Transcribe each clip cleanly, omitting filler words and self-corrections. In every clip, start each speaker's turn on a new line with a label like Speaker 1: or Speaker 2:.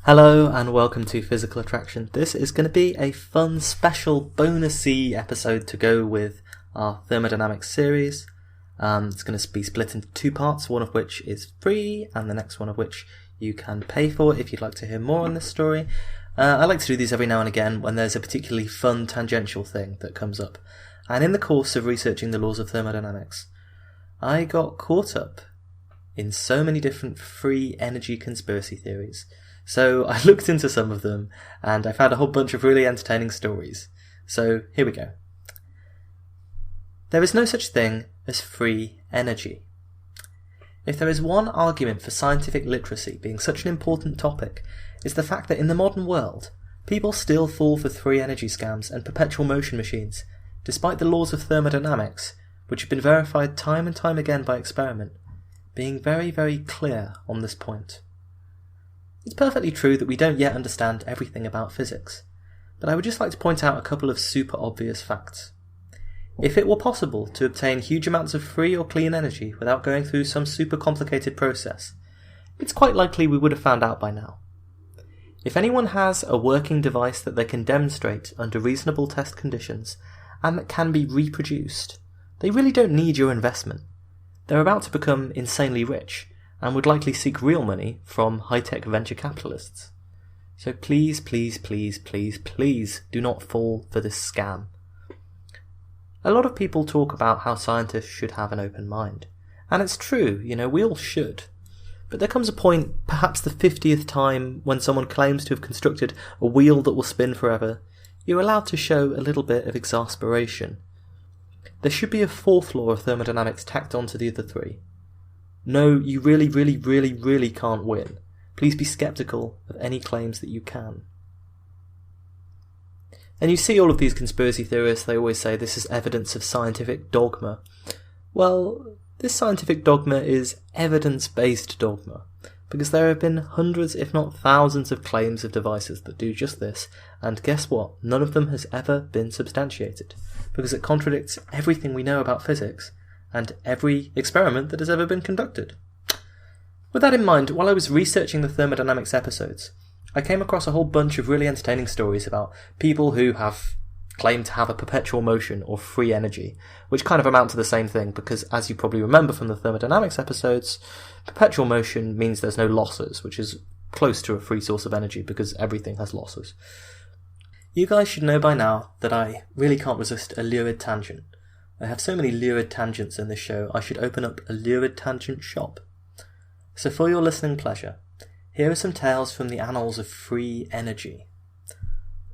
Speaker 1: Hello and welcome to Physical Attraction. This is going to be a fun special bonusy episode to go with our Thermodynamics series. It's going to be split into two parts, one of which is free and the next one of which you can pay for if you'd like to hear more on this story. I like to do these every now and again when there's a particularly fun tangential thing that comes up. And in the course of researching the laws of thermodynamics, I got caught up in so many different free energy conspiracy theories. So I looked into some of them, and I found a whole bunch of really entertaining stories. So here we go. There is no such thing as free energy. If there is one argument for scientific literacy being such an important topic, it's the fact that in the modern world, people still fall for free energy scams and perpetual motion machines, despite the laws of thermodynamics, which have been verified time and time again by experiment, being very, very clear on this point. It's perfectly true that we don't yet understand everything about physics, but I would just like to point out a couple of super obvious facts. If it were possible to obtain huge amounts of free or clean energy without going through some super complicated process, it's quite likely we would have found out by now. If anyone has a working device that they can demonstrate under reasonable test conditions and that can be reproduced, they really don't need your investment. They're about to become insanely rich, and would likely seek real money from high-tech venture capitalists. So please, please, please, please, please do not fall for this scam. A lot of people talk about how scientists should have an open mind. And it's true, we all should. But there comes a point, perhaps the 50th time, when someone claims to have constructed a wheel that will spin forever, you're allowed to show a little bit of exasperation. There should be a fourth law of thermodynamics tacked onto the other three. No, you really, really, really, really can't win. Please be sceptical of any claims that you can. And you see all of these conspiracy theorists, they always say this is evidence of scientific dogma. Well, this scientific dogma is evidence-based dogma, because there have been hundreds, if not thousands, of claims of devices that do just this, and guess what? None of them has ever been substantiated, because it contradicts everything we know about physics, and every experiment that has ever been conducted. With that in mind, while I was researching the thermodynamics episodes, I came across a whole bunch of really entertaining stories about people who have claimed to have a perpetual motion or free energy, which kind of amount to the same thing because, as you probably remember from the thermodynamics episodes, perpetual motion means there's no losses, which is close to a free source of energy because everything has losses. You guys should know by now that I really can't resist a lurid tangent. I have so many lurid tangents in this show, I should open up a lurid tangent shop. So for your listening pleasure, here are some tales from the annals of free energy.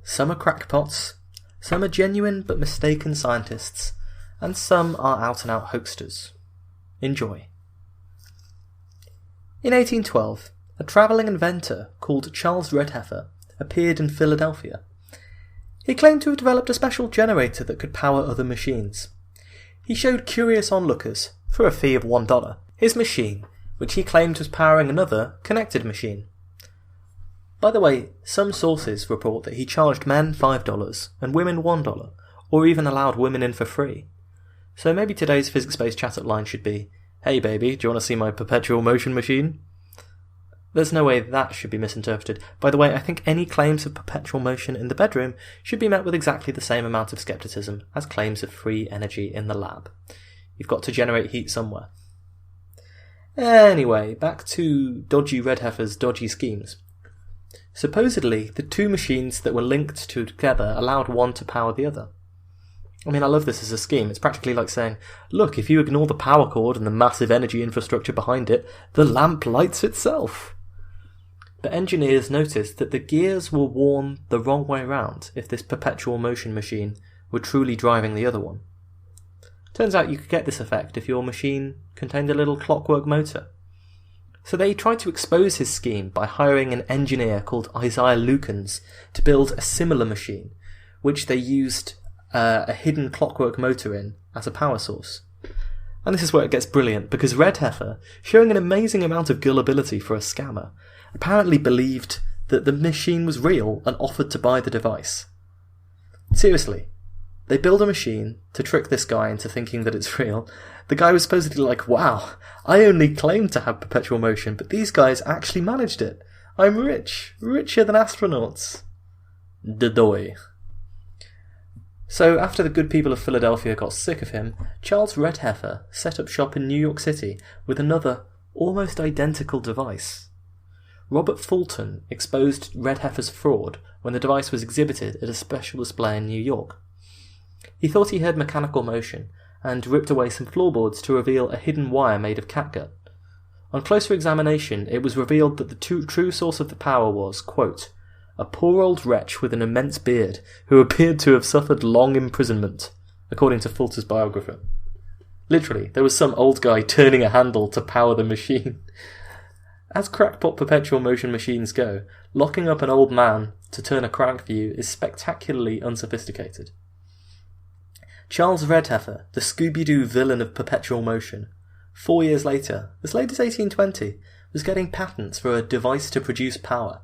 Speaker 1: Some are crackpots, some are genuine but mistaken scientists, and some are out-and-out hoaxsters. Enjoy. In 1812, a travelling inventor called Charles Redheffer appeared in Philadelphia. He claimed to have developed a special generator that could power other machines. He showed curious onlookers, for a fee of $1, his machine, which he claimed was powering another connected machine. By the way, some sources report that he charged men $5 and women $1, or even allowed women in for free. So maybe today's physics-based chat-up line should be, "Hey baby, do you want to see my perpetual motion machine?" There's no way that should be misinterpreted. By the way, I think any claims of perpetual motion in the bedroom should be met with exactly the same amount of skepticism as claims of free energy in the lab. You've got to generate heat somewhere. Anyway, back to dodgy Redheffer's dodgy schemes. Supposedly, the two machines that were linked together allowed one to power the other. I mean, I love this as a scheme. It's practically like saying, look, if you ignore the power cord and the massive energy infrastructure behind it, the lamp lights itself. But engineers noticed that the gears were worn the wrong way round if this perpetual motion machine were truly driving the other one. Turns out you could get this effect if your machine contained a little clockwork motor. So they tried to expose his scheme by hiring an engineer called Isaiah Lukens to build a similar machine, which they used a hidden clockwork motor in as a power source. And this is where it gets brilliant, because Redheffer, showing an amazing amount of gullibility for a scammer, apparently believed that the machine was real and offered to buy the device. Seriously, they build a machine to trick this guy into thinking that it's real. The guy was supposedly like, wow, I only claimed to have perpetual motion, but these guys actually managed it. I'm rich, richer than astronauts. Dodoy. So after the good people of Philadelphia got sick of him, Charles Redheffer set up shop in New York City with another, almost identical device. Robert Fulton exposed Redheffer's fraud when the device was exhibited at a special display in New York. He thought he heard mechanical motion, and ripped away some floorboards to reveal a hidden wire made of catgut. On closer examination, it was revealed that the true source of the power was, quote, a poor old wretch with an immense beard, who appeared to have suffered long imprisonment, according to Fulton's biographer. Literally, there was some old guy turning a handle to power the machine. As crackpot perpetual motion machines go, locking up an old man to turn a crank for you is spectacularly unsophisticated. Charles Redheffer, the Scooby-Doo villain of perpetual motion, 4 years later, as late as 1820, was getting patents for a device to produce power.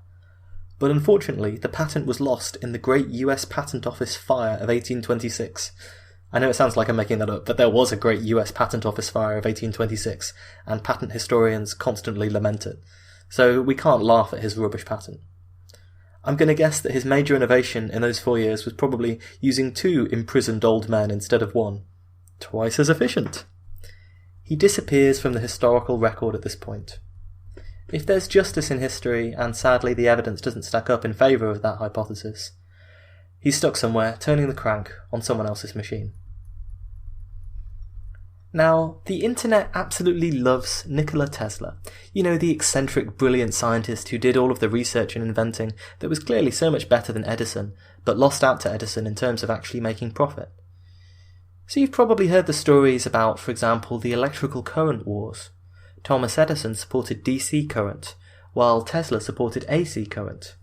Speaker 1: But unfortunately, the patent was lost in the Great US Patent Office fire of 1826. I know it sounds like I'm making that up, but there was a Great US Patent Office fire of 1826, and patent historians constantly lament it. So we can't laugh at his rubbish patent. I'm going to guess that his major innovation in those 4 years was probably using 2 imprisoned old men instead of 1. Twice as efficient. He disappears from the historical record at this point. If there's justice in history, and sadly the evidence doesn't stack up in favour of that hypothesis, he's stuck somewhere, turning the crank on someone else's machine. Now, the internet absolutely loves Nikola Tesla. You know, the eccentric, brilliant scientist who did all of the research and inventing that was clearly so much better than Edison, but lost out to Edison in terms of actually making profit. So you've probably heard the stories about, for example, the electrical current wars. Thomas Edison supported DC current, while Tesla supported AC current.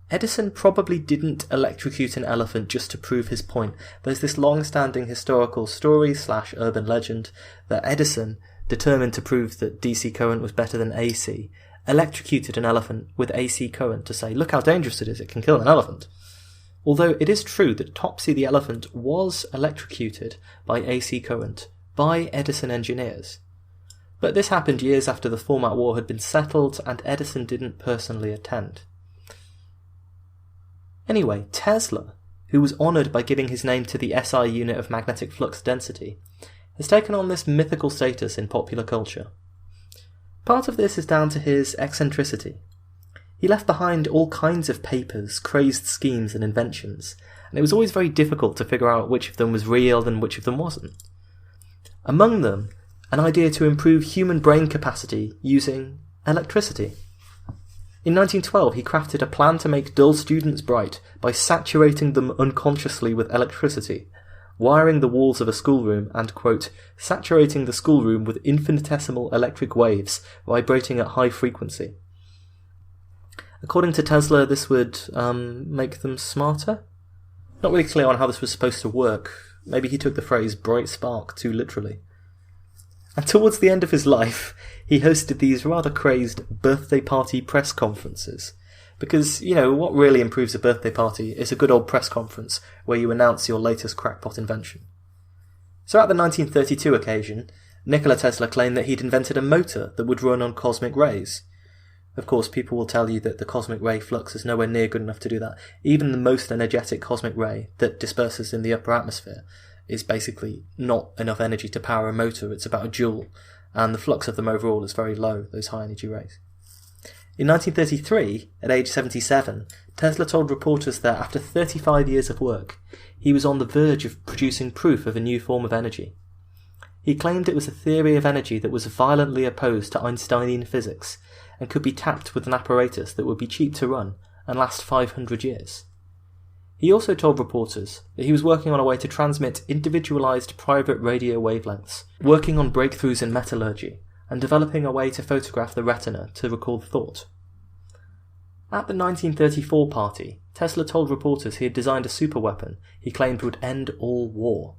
Speaker 1: Edison probably didn't electrocute an elephant just to prove his point. There's this long-standing historical story/urban legend that Edison, determined to prove that DC current was better than AC, electrocuted an elephant with AC current to say, look how dangerous it is, it can kill an elephant. Although it is true that Topsy the elephant was electrocuted by AC current by Edison engineers. But this happened years after the Format War had been settled and Edison didn't personally attend. Anyway, Tesla, who was honoured by giving his name to the SI unit of magnetic flux density, has taken on this mythical status in popular culture. Part of this is down to his eccentricity. He left behind all kinds of papers, crazed schemes and inventions, and it was always very difficult to figure out which of them was real and which of them wasn't. Among them, an idea to improve human brain capacity using electricity. In 1912, he crafted a plan to make dull students bright by saturating them unconsciously with electricity, wiring the walls of a schoolroom and, quote, saturating the schoolroom with infinitesimal electric waves vibrating at high frequency. According to Tesla, this would make them smarter? Not really clear on how this was supposed to work. Maybe he took the phrase bright spark too literally. And towards the end of his life, he hosted these rather crazed birthday party press conferences. Because, you know, what really improves a birthday party is a good old press conference where you announce your latest crackpot invention. So at the 1932 occasion, Nikola Tesla claimed that he'd invented a motor that would run on cosmic rays. Of course, people will tell you that the cosmic ray flux is nowhere near good enough to do that. Even the most energetic cosmic ray that disperses in the upper atmosphere is basically not enough energy to power a motor. It's about a joule, and the flux of them overall is very low, those high energy rays. In 1933, at age 77, Tesla told reporters that after 35 years of work, he was on the verge of producing proof of a new form of energy. He claimed it was a theory of energy that was violently opposed to Einsteinian physics, and could be tapped with an apparatus that would be cheap to run and last 500 years. He also told reporters that he was working on a way to transmit individualized private radio wavelengths, working on breakthroughs in metallurgy, and developing a way to photograph the retina to record thought. At the 1934 party, Tesla told reporters he had designed a superweapon he claimed would end all war.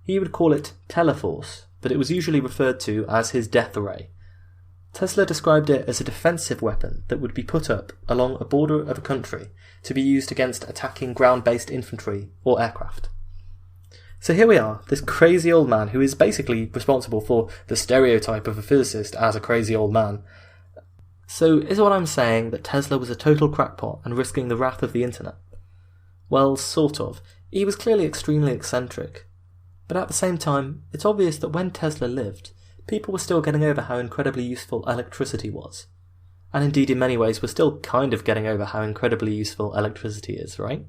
Speaker 1: He would call it Teleforce, but it was usually referred to as his death ray. Tesla described it as a defensive weapon that would be put up along a border of a country to be used against attacking ground-based infantry or aircraft. So here we are, this crazy old man who is basically responsible for the stereotype of a physicist as a crazy old man, So is what I'm saying that Tesla was a total crackpot and risking the wrath of the internet? Well, sort of. He was clearly extremely eccentric. But at the same time, it's obvious that when Tesla lived, people were still getting over how incredibly useful electricity was. And indeed, in many ways, we're still kind of getting over how incredibly useful electricity is, right?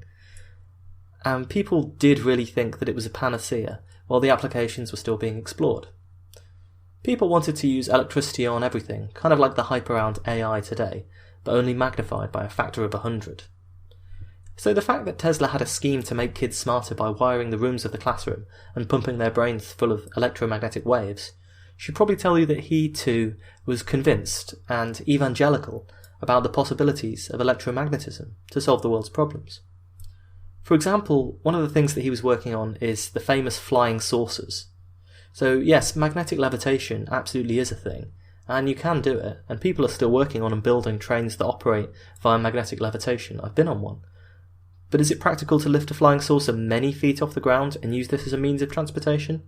Speaker 1: And people did really think that it was a panacea, while the applications were still being explored. People wanted to use electricity on everything, kind of like the hype around AI today, but only magnified by a factor of 100. So the fact that Tesla had a scheme to make kids smarter by wiring the rooms of the classroom and pumping their brains full of electromagnetic waves should probably tell you that he too was convinced and evangelical about the possibilities of electromagnetism to solve the world's problems. For example, one of the things that he was working on is the famous flying saucers. So yes, magnetic levitation absolutely is a thing, and you can do it, and people are still working on and building trains that operate via magnetic levitation. I've been on one. But is it practical to lift a flying saucer many feet off the ground and use this as a means of transportation?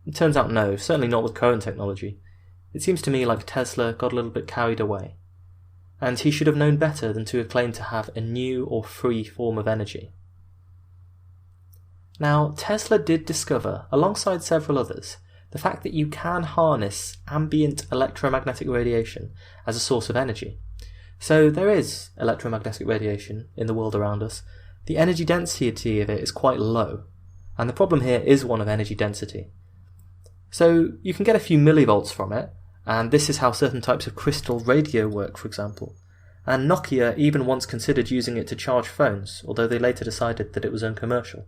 Speaker 1: It turns out no, certainly not with current technology. It seems to me like Tesla got a little bit carried away. And he should have known better than to have claimed to have a new or free form of energy. Now, Tesla did discover, alongside several others, the fact that you can harness ambient electromagnetic radiation as a source of energy. So there is electromagnetic radiation in the world around us. The energy density of it is quite low, and the problem here is one of energy density. So you can get a few millivolts from it, and this is how certain types of crystal radio work, for example. And Nokia even once considered using it to charge phones, although they later decided that it was uncommercial.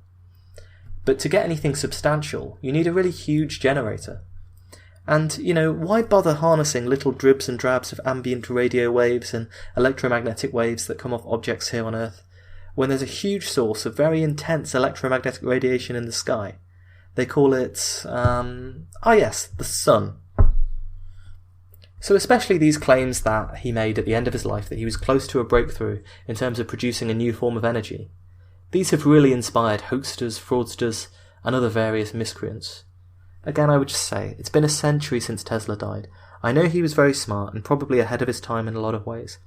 Speaker 1: But to get anything substantial, you need a really huge generator. And, why bother harnessing little dribs and drabs of ambient radio waves and electromagnetic waves that come off objects here on Earth, when there's a huge source of very intense electromagnetic radiation in the sky? They call it, the sun. So especially these claims that he made at the end of his life that he was close to a breakthrough in terms of producing a new form of energy, these have really inspired hoaxers, fraudsters, and other various miscreants. Again, I would just say, it's been a century since Tesla died. I know he was very smart and probably ahead of his time in a lot of ways,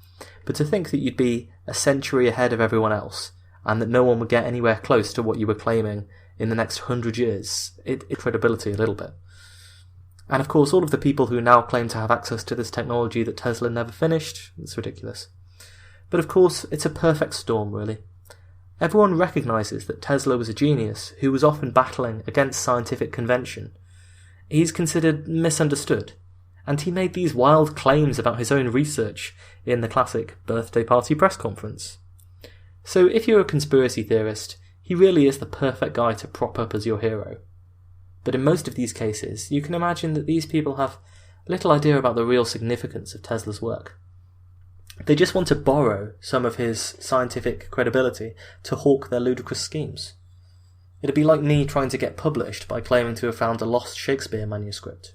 Speaker 1: but to think that you'd be a century ahead of everyone else, and that no one would get anywhere close to what you were claiming in the next 100 years, it credibility a little bit. And of course, all of the people who now claim to have access to this technology that Tesla never finished, it's ridiculous. But of course, it's a perfect storm, really. Everyone recognises that Tesla was a genius who was often battling against scientific convention. He's considered misunderstood, and he made these wild claims about his own research in the classic birthday party press conference. So if you're a conspiracy theorist, he really is the perfect guy to prop up as your hero. But in most of these cases, you can imagine that these people have little idea about the real significance of Tesla's work. They just want to borrow some of his scientific credibility to hawk their ludicrous schemes. It'd be like me trying to get published by claiming to have found a lost Shakespeare manuscript.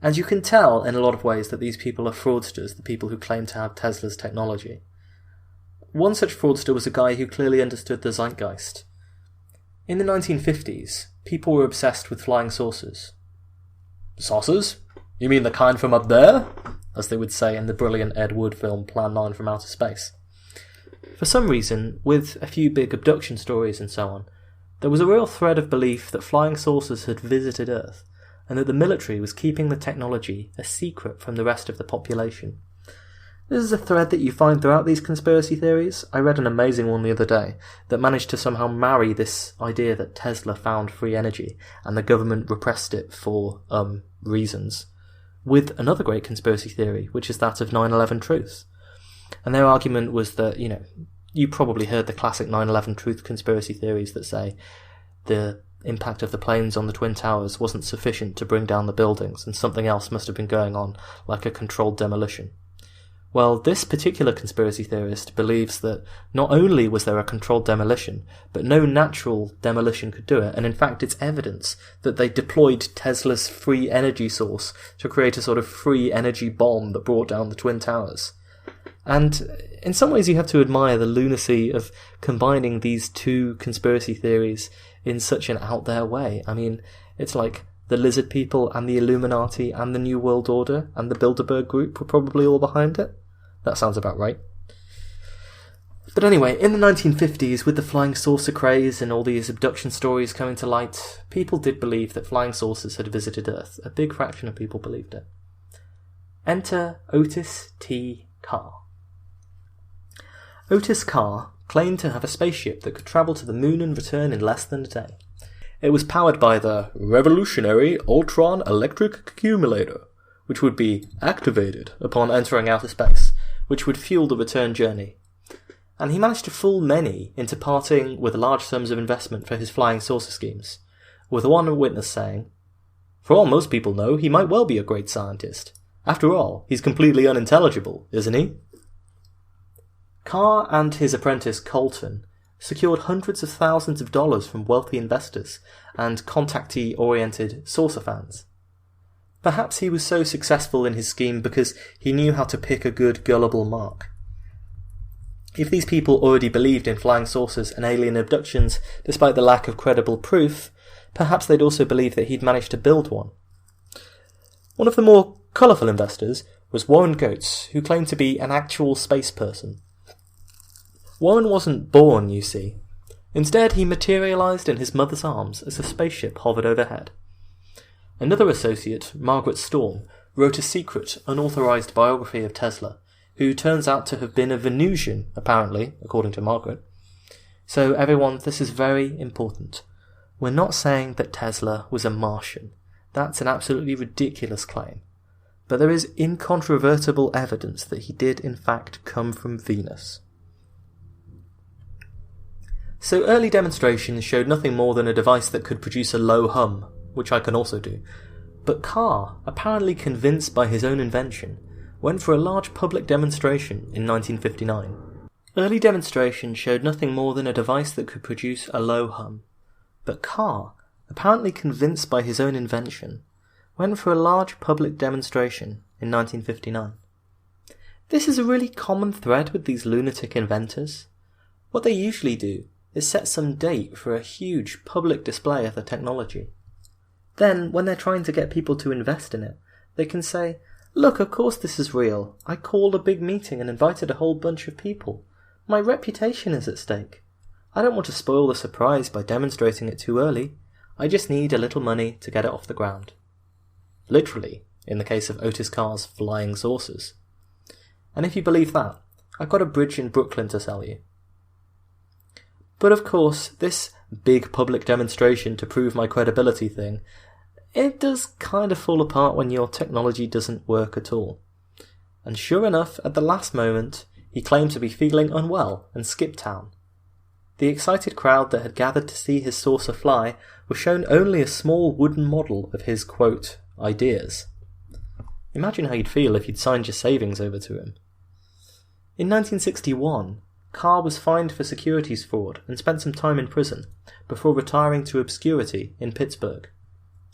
Speaker 1: And you can tell in a lot of ways that these people are fraudsters, the people who claim to have Tesla's technology. One such fraudster was a guy who clearly understood the zeitgeist. In the 1950s, people were obsessed with flying saucers. Saucers? You mean the kind from up there? As they would say in the brilliant Ed Wood film Plan 9 from Outer Space. For some reason, with a few big abduction stories and so on, there was a real thread of belief that flying saucers had visited Earth, and that the military was keeping the technology a secret from the rest of the population. This is a thread that you find throughout these conspiracy theories. I read an amazing one the other day that managed to somehow marry this idea that Tesla found free energy and the government repressed it for reasons, with another great conspiracy theory, which is that of 9/11 truth. And their argument was that, you probably heard the classic 9/11 truth conspiracy theories that say the impact of the planes on the Twin Towers wasn't sufficient to bring down the buildings and something else must have been going on, like a controlled demolition. Well, this particular conspiracy theorist believes that not only was there a controlled demolition, but no natural demolition could do it, and in fact it's evidence that they deployed Tesla's free energy source to create a sort of free energy bomb that brought down the Twin Towers. And in some ways you have to admire the lunacy of combining these two conspiracy theories in such an out there way. I mean, it's like the lizard people and the Illuminati and the New World Order and the Bilderberg Group were probably all behind it. That sounds about right. But anyway, in the 1950s, with the flying saucer craze and all these abduction stories coming to light, people did believe that flying saucers had visited Earth. A big fraction of people believed it. Enter Otis T. Carr. Otis Carr claimed to have a spaceship that could travel to the moon and return in less than a day. It was powered by the revolutionary Ultron electric accumulator, which would be activated upon entering outer space, which would fuel the return journey. And he managed to fool many into parting with large sums of investment for his flying saucer schemes, with one witness saying, "For all most people know, he might well be a great scientist. After all, he's completely unintelligible, isn't he?" Carr and his apprentice Colton secured hundreds of thousands of dollars from wealthy investors and contactee-oriented saucer fans. Perhaps he was so successful in his scheme because he knew how to pick a good gullible mark. If these people already believed in flying saucers and alien abductions, despite the lack of credible proof, perhaps they'd also believe that he'd managed to build one. One of the more colourful investors was Warren Goetz, who claimed to be an actual space person. Warren wasn't born, you see. Instead, he materialised in his mother's arms as a spaceship hovered overhead. Another associate, Margaret Storm, wrote a secret, unauthorised biography of Tesla, who turns out to have been a Venusian, apparently, according to Margaret. So everyone, this is very important. We're not saying that Tesla was a Martian. That's an absolutely ridiculous claim. But there is incontrovertible evidence that he did in fact come from Venus. So early demonstrations showed nothing more than a device that could produce a low hum, which I can also do. But Carr, apparently convinced by his own invention, went for a large public demonstration in 1959. Early demonstrations showed nothing more than a device that could produce a low hum. But Carr, apparently convinced by his own invention, went for a large public demonstration in 1959. This is a really common thread with these lunatic inventors. What they usually do is set some date for a huge public display of the technology. Then, when they're trying to get people to invest in it, they can say, "Look, of course this is real. I called a big meeting and invited a whole bunch of people. My reputation is at stake. I don't want to spoil the surprise by demonstrating it too early. I just need a little money to get it off the ground." Literally, in the case of Otis Carr's flying saucers. And if you believe that, I've got a bridge in Brooklyn to sell you. But of course, this big public demonstration to prove my credibility thing, it does kind of fall apart when your technology doesn't work at all. And sure enough, at the last moment, he claimed to be feeling unwell and skipped town. The excited crowd that had gathered to see his saucer fly was shown only a small wooden model of his, quote, ideas. Imagine how you'd feel if you'd signed your savings over to him. In 1961, Carr was fined for securities fraud and spent some time in prison before retiring to obscurity in Pittsburgh,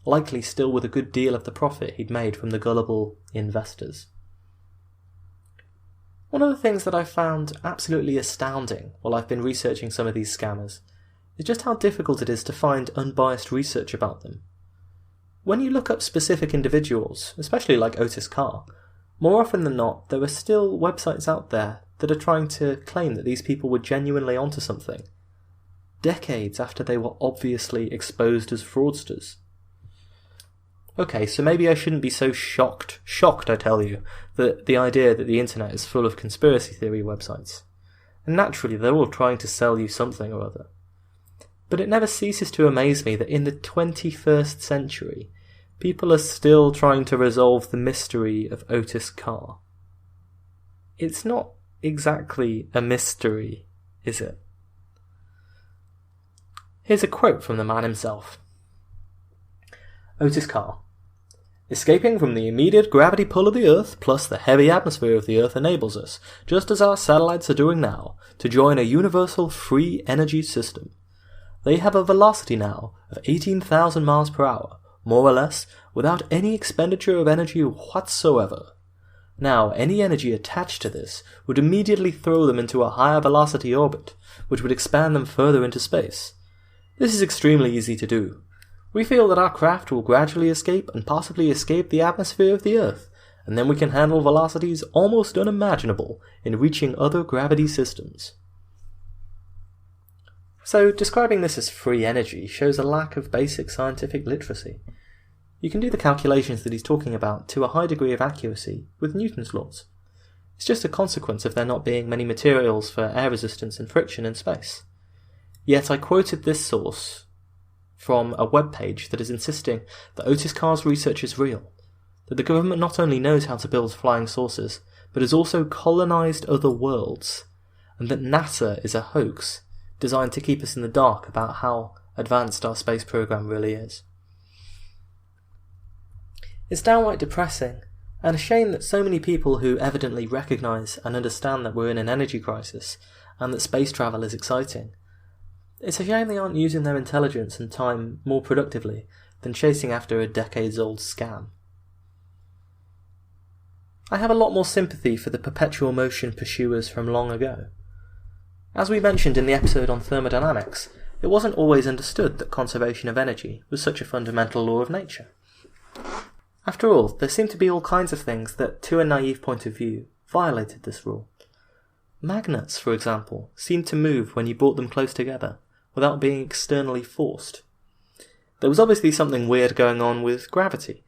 Speaker 1: likely still with a good deal of the profit he'd made from the gullible investors. One of the things that I found absolutely astounding while I've been researching some of these scammers is just how difficult it is to find unbiased research about them. When you look up specific individuals, especially like Otis Carr, more often than not there are still websites out there that are trying to claim that these people were genuinely onto something, decades after they were obviously exposed as fraudsters. Okay, so maybe I shouldn't be so shocked, I tell you, that the idea that the internet is full of conspiracy theory websites. And naturally, they're all trying to sell you something or other. But it never ceases to amaze me that in the 21st century, people are still trying to resolve the mystery of Otis Carr. It's not exactly a mystery, is it? Here's a quote from the man himself. Otis Carr. Escaping from the immediate gravity pull of the Earth plus the heavy atmosphere of the Earth enables us, just as our satellites are doing now, to join a universal free energy system. They have a velocity now of 18,000 miles per hour, more or less, without any expenditure of energy whatsoever. Now, any energy attached to this would immediately throw them into a higher velocity orbit, which would expand them further into space. This is extremely easy to do. We feel that our craft will gradually escape and possibly escape the atmosphere of the Earth, and then we can handle velocities almost unimaginable in reaching other gravity systems. So, describing this as free energy shows a lack of basic scientific literacy. You can do the calculations that he's talking about to a high degree of accuracy with Newton's laws. It's just a consequence of there not being many materials for air resistance and friction in space. Yet I quoted this source from a web page that is insisting that Otis Carr's research is real, that the government not only knows how to build flying saucers, but has also colonised other worlds, and that NASA is a hoax designed to keep us in the dark about how advanced our space program really is. It's downright depressing, and a shame that so many people who evidently recognise and understand that we're in an energy crisis, and that space travel is exciting, it's a shame they aren't using their intelligence and time more productively than chasing after a decades-old scam. I have a lot more sympathy for the perpetual motion pursuers from long ago. As we mentioned in the episode on thermodynamics, it wasn't always understood that conservation of energy was such a fundamental law of nature. After all, there seem to be all kinds of things that, to a naive point of view, violated this rule. Magnets, for example, seemed to move when you brought them close together, without being externally forced. There was obviously something weird going on with gravity.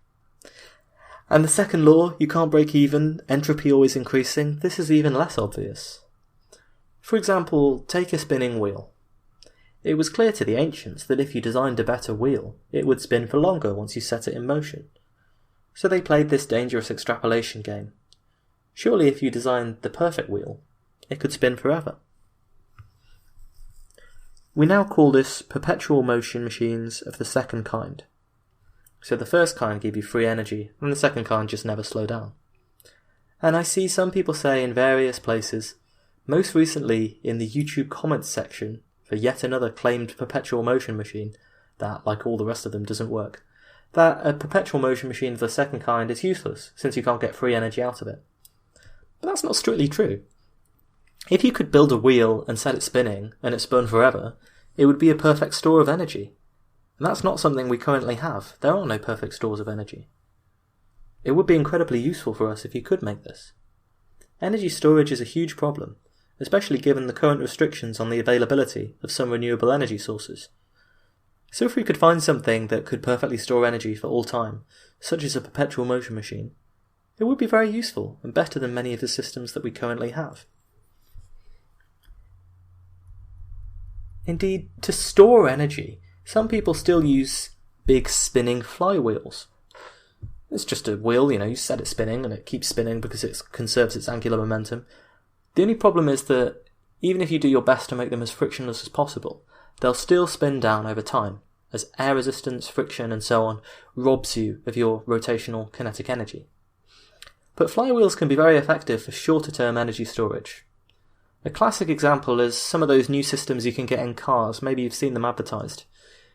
Speaker 1: And the second law, you can't break even, entropy always increasing, this is even less obvious. For example, take a spinning wheel. It was clear to the ancients that if you designed a better wheel, it would spin for longer once you set it in motion. So they played this dangerous extrapolation game. Surely if you designed the perfect wheel, it could spin forever. We now call this perpetual motion machines of the second kind. So the first kind give you free energy, and the second kind just never slow down. And I see some people say in various places, most recently in the YouTube comments section for yet another claimed perpetual motion machine that, like all the rest of them, doesn't work, that a perpetual motion machine of the second kind is useless since you can't get free energy out of it. But that's not strictly true. If you could build a wheel and set it spinning and it spun forever, it would be a perfect store of energy. And that's not something we currently have. There are no perfect stores of energy. It would be incredibly useful for us if you could make this. Energy storage is a huge problem, especially given the current restrictions on the availability of some renewable energy sources. So if we could find something that could perfectly store energy for all time, such as a perpetual motion machine, it would be very useful and better than many of the systems that we currently have. Indeed, to store energy, some people still use big spinning flywheels. It's just a wheel, you set it spinning and it keeps spinning because it conserves its angular momentum. The only problem is that even if you do your best to make them as frictionless as possible, they'll still spin down over time, as air resistance, friction and so on robs you of your rotational kinetic energy. But flywheels can be very effective for shorter term energy storage. A classic example is some of those new systems you can get in cars, maybe you've seen them advertised.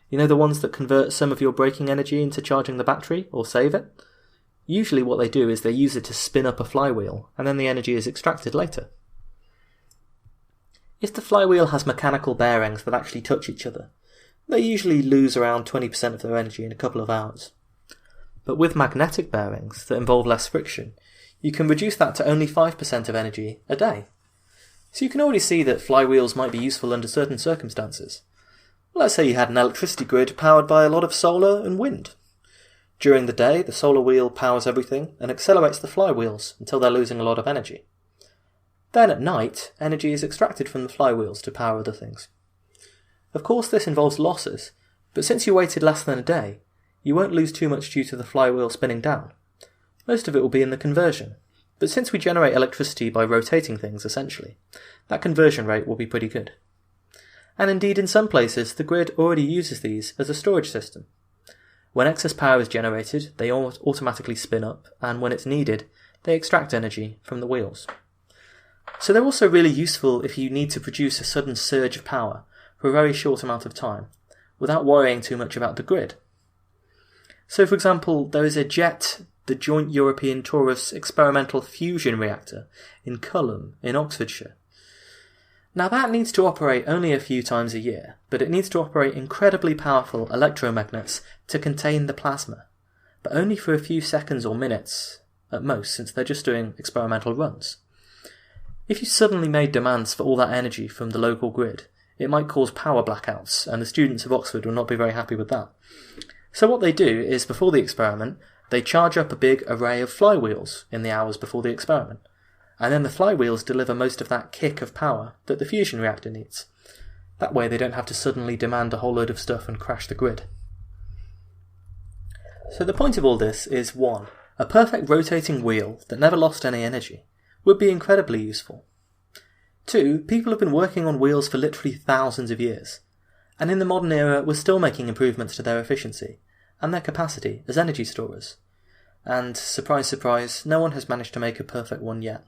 Speaker 1: You know, the ones that convert some of your braking energy into charging the battery, or save it? Usually what they do is they use it to spin up a flywheel, and then the energy is extracted later. If the flywheel has mechanical bearings that actually touch each other, they usually lose around 20% of their energy in a couple of hours. But with magnetic bearings that involve less friction, you can reduce that to only 5% of energy a day. So you can already see that flywheels might be useful under certain circumstances. Let's say you had an electricity grid powered by a lot of solar and wind. During the day, the solar wheel powers everything and accelerates the flywheels until they're losing a lot of energy. Then at night, energy is extracted from the flywheels to power other things. Of course this involves losses, but since you waited less than a day, you won't lose too much due to the flywheel spinning down. Most of it will be in the conversion, but since we generate electricity by rotating things essentially, that conversion rate will be pretty good. And indeed in some places the grid already uses these as a storage system. When excess power is generated, they automatically spin up, and when it's needed, they extract energy from the wheels. So they're also really useful if you need to produce a sudden surge of power for a very short amount of time, without worrying too much about the grid. So for example, there is a JET, the Joint European Torus Experimental Fusion Reactor, in Culham, in Oxfordshire. Now that needs to operate only a few times a year, but it needs to operate incredibly powerful electromagnets to contain the plasma, but only for a few seconds or minutes at most, since they're just doing experimental runs. If you suddenly made demands for all that energy from the local grid, it might cause power blackouts, and the students of Oxford will not be very happy with that. So what they do is, before the experiment, they charge up a big array of flywheels in the hours before the experiment, and then the flywheels deliver most of that kick of power that the fusion reactor needs. That way they don't have to suddenly demand a whole load of stuff and crash the grid. So the point of all this is 1. A perfect rotating wheel that never lost any energy would be incredibly useful. 2. People have been working on wheels for literally thousands of years, and in the modern era we're still making improvements to their efficiency and their capacity as energy storers. And, surprise surprise, no one has managed to make a perfect one yet.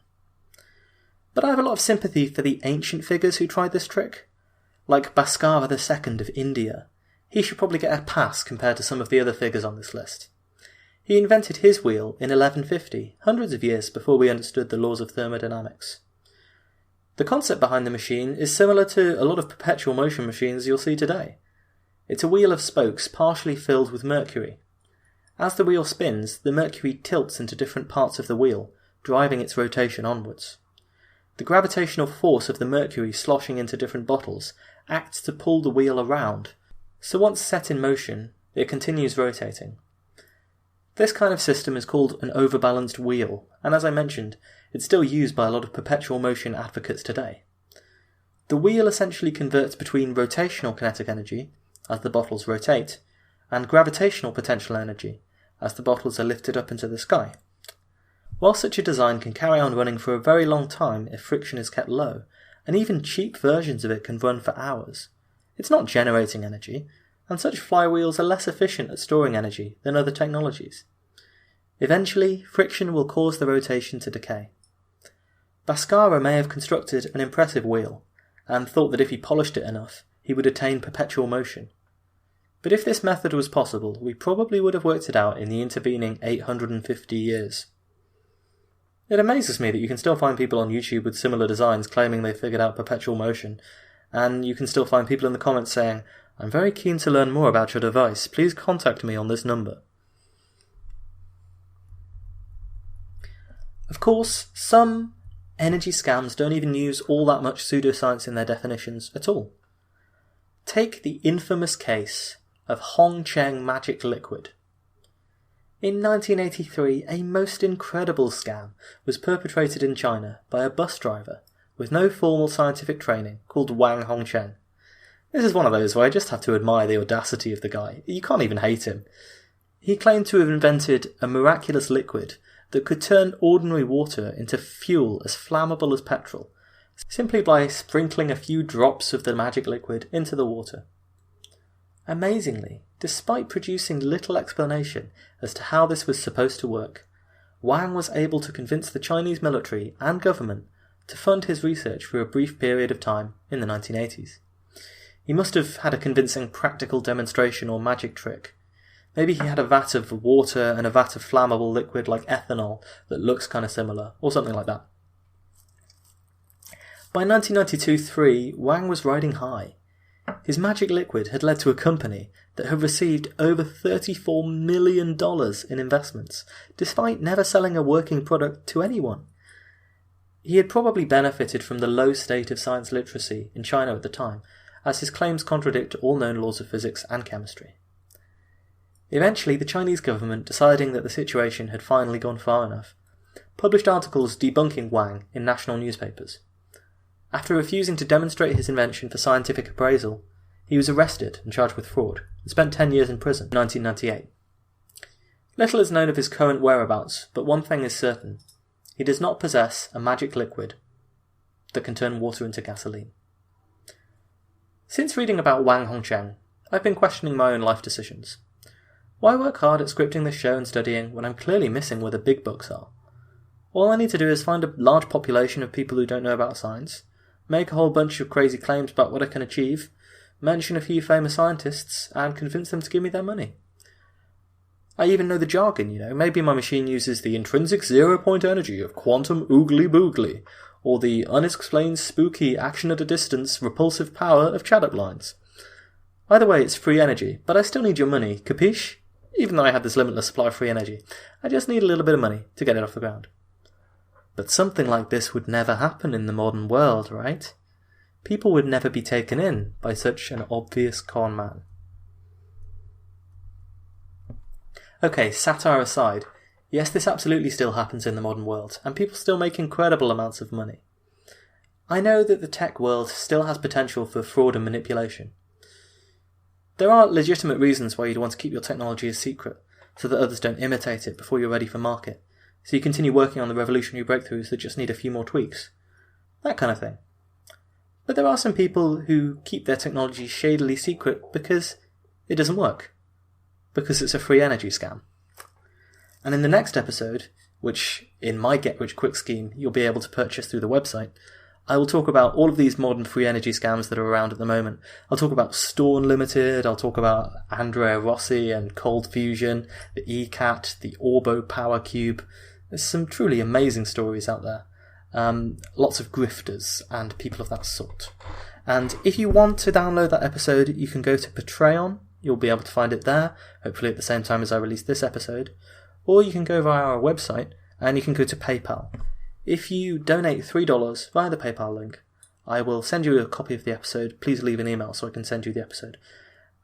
Speaker 1: But I have a lot of sympathy for the ancient figures who tried this trick, like Bhaskara II of India. He should probably get a pass compared to some of the other figures on this list. He invented his wheel in 1150, hundreds of years before we understood the laws of thermodynamics. The concept behind the machine is similar to a lot of perpetual motion machines you'll see today. It's a wheel of spokes partially filled with mercury. As the wheel spins, the mercury tilts into different parts of the wheel, driving its rotation onwards. The gravitational force of the mercury sloshing into different bottles acts to pull the wheel around, so once set in motion, it continues rotating. This kind of system is called an overbalanced wheel, and as I mentioned, it's still used by a lot of perpetual motion advocates today. The wheel essentially converts between rotational kinetic energy, as the bottles rotate, and gravitational potential energy, as the bottles are lifted up into the sky. While such a design can carry on running for a very long time if friction is kept low, and even cheap versions of it can run for hours, it's not generating energy, and such flywheels are less efficient at storing energy than other technologies. Eventually, friction will cause the rotation to decay. Bhaskara may have constructed an impressive wheel, and thought that if he polished it enough, he would attain perpetual motion. But if this method was possible, we probably would have worked it out in the intervening 850 years. It amazes me that you can still find people on YouTube with similar designs claiming they figured out perpetual motion, and you can still find people in the comments saying, "I'm very keen to learn more about your device, please contact me on this number." Of course, some energy scams don't even use all that much pseudoscience in their definitions at all. Take the infamous case of Hongcheng magic liquid. In 1983, a most incredible scam was perpetrated in China by a bus driver with no formal scientific training called Wang Hongcheng. This is one of those where I just have to admire the audacity of the guy. You can't even hate him. He claimed to have invented a miraculous liquid that could turn ordinary water into fuel as flammable as petrol, simply by sprinkling a few drops of the magic liquid into the water. Amazingly, despite producing little explanation as to how this was supposed to work, Wang was able to convince the Chinese military and government to fund his research for a brief period of time in the 1980s. He must have had a convincing practical demonstration or magic trick. Maybe he had a vat of water and a vat of flammable liquid like ethanol that looks kind of similar, or something like that. By 1992-3, Wang was riding high. His magic liquid had led to a company that had received over $34 million in investments, despite never selling a working product to anyone. He had probably benefited from the low state of science literacy in China at the time, as his claims contradict all known laws of physics and chemistry. Eventually, the Chinese government, deciding that the situation had finally gone far enough, published articles debunking Wang in national newspapers. After refusing to demonstrate his invention for scientific appraisal, he was arrested and charged with fraud, and spent 10 years in prison in 1998. Little is known of his current whereabouts, but one thing is certain. He does not possess a magic liquid that can turn water into gasoline. Since reading about Wang Hongcheng, I've been questioning my own life decisions. Why work hard at scripting this show and studying when I'm clearly missing where the big bucks are? All I need to do is find a large population of people who don't know about science, make a whole bunch of crazy claims about what I can achieve, mention a few famous scientists, and convince them to give me their money. I even know the jargon, maybe my machine uses the intrinsic 0-point energy of quantum oogly boogly, or the unexplained spooky action at a distance repulsive power of Chaddock lines. Either way, it's free energy, but I still need your money, capiche? Even though I have this limitless supply of free energy, I just need a little bit of money to get it off the ground. But something like this would never happen in the modern world, right? People would never be taken in by such an obvious con man. Okay, satire aside, yes, this absolutely still happens in the modern world, and people still make incredible amounts of money. I know that the tech world still has potential for fraud and manipulation. There are legitimate reasons why you'd want to keep your technology a secret, so that others don't imitate it before you're ready for market, so you continue working on the revolutionary breakthroughs that just need a few more tweaks. That kind of thing. But there are some people who keep their technology shadily secret because it doesn't work. Because it's a free energy scam. And in the next episode, which in my get-rich-quick scheme you'll be able to purchase through the website, I will talk about all of these modern free energy scams that are around at the moment. I'll talk about Storn Limited, I'll talk about Andrea Rossi and Cold Fusion, the ECAT, the Orbo Power Cube. There's some truly amazing stories out there. Lots of grifters and people of that sort. And if you want to download that episode, you can go to Patreon. You'll be able to find it there, hopefully at the same time as I release this episode. Or you can go via our website, and you can go to PayPal. If you donate $3 via the PayPal link, I will send you a copy of the episode. Please leave an email so I can send you the episode.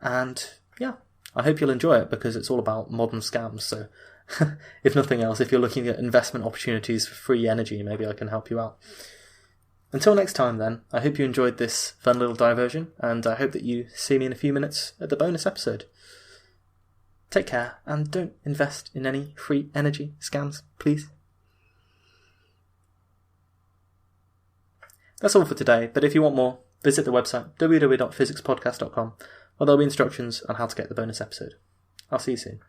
Speaker 1: And yeah, I hope you'll enjoy it because it's all about modern scams. So if nothing else, if you're looking at investment opportunities for free energy, maybe I can help you out. Until next time then, I hope you enjoyed this fun little diversion, and I hope that you see me in a few minutes at the bonus episode. Take care, and don't invest in any free energy scams, please. That's all for today, but if you want more, visit the website www.physicspodcast.com, where there'll be instructions on how to get the bonus episode. I'll see you soon.